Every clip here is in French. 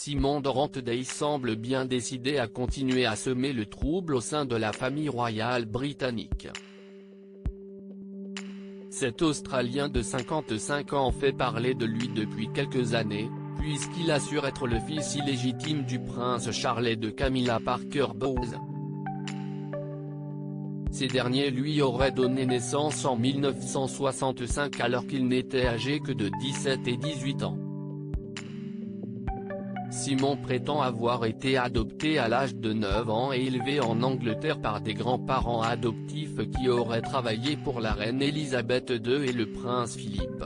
Simon Dorrant-Day semble bien décidé à continuer à semer le trouble au sein de la famille royale britannique. Cet Australien de 55 ans fait parler de lui depuis quelques années, puisqu'il assure être le fils illégitime du prince Charles et de Camilla Parker Bowles. Ces derniers lui auraient donné naissance en 1965 alors qu'il n'était âgé que de 17 et 18 ans. Simon prétend avoir été adopté à l'âge de 9 ans et élevé en Angleterre par des grands-parents adoptifs qui auraient travaillé pour la reine Elisabeth II et le prince Philippe.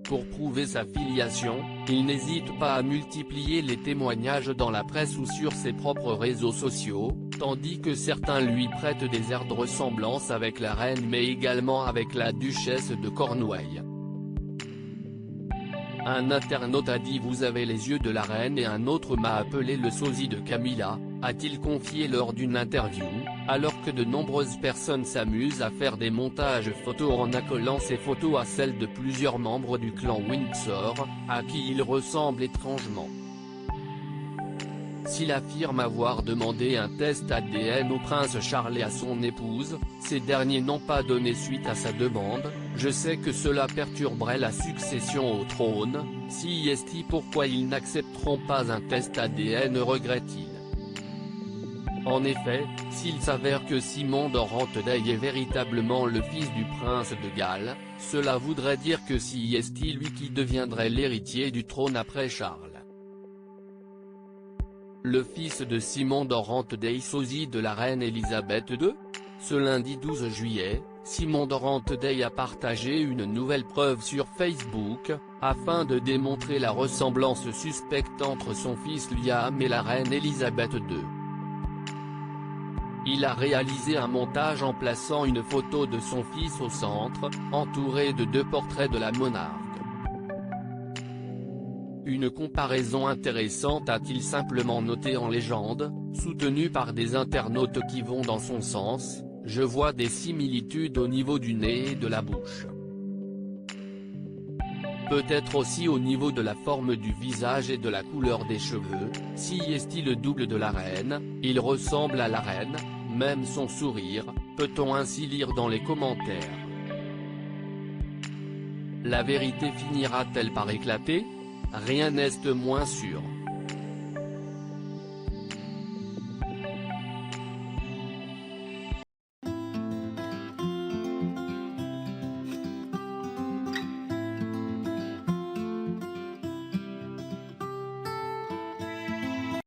Pour prouver sa filiation, il n'hésite pas à multiplier les témoignages dans la presse ou sur ses propres réseaux sociaux, tandis que certains lui prêtent des airs de ressemblance avec la reine mais également avec la duchesse de Cornouailles. Un internaute a dit « Vous avez les yeux de la reine » et un autre m'a appelé le sosie de Camilla, a-t-il confié lors d'une interview, alors que de nombreuses personnes s'amusent à faire des montages photos en accolant ces photos à celles de plusieurs membres du clan Windsor, à qui il ressemble étrangement. S'il affirme avoir demandé un test ADN au prince Charles et à son épouse, ces derniers n'ont pas donné suite à sa demande. Je sais que cela perturberait la succession au trône, si est pourquoi ils n'accepteront pas un test ADN, regrette-t-il. En effet, s'il s'avère que Simon Dorrant-Day est véritablement le fils du prince de Galles, cela voudrait dire que si est lui qui deviendrait l'héritier du trône après Charles. Le fils de Simon Dorrant-Day sosie de la reine Elisabeth II? Ce lundi 12 juillet, Simon Dorrant-Day a partagé une nouvelle preuve sur Facebook, afin de démontrer la ressemblance suspecte entre son fils Liam et la reine Elisabeth II. Il a réalisé un montage en plaçant une photo de son fils au centre, entouré de deux portraits de la monarque. Une comparaison intéressante, a-t-il simplement noté en légende, soutenue par des internautes qui vont dans son sens. Je vois des similitudes au niveau du nez et de la bouche. Peut-être aussi au niveau de la forme du visage et de la couleur des cheveux. Si est-il le double de la reine, il ressemble à la reine, même son sourire, peut-on ainsi lire dans les commentaires. La vérité finira-t-elle par éclater? Rien n'est moins sûr.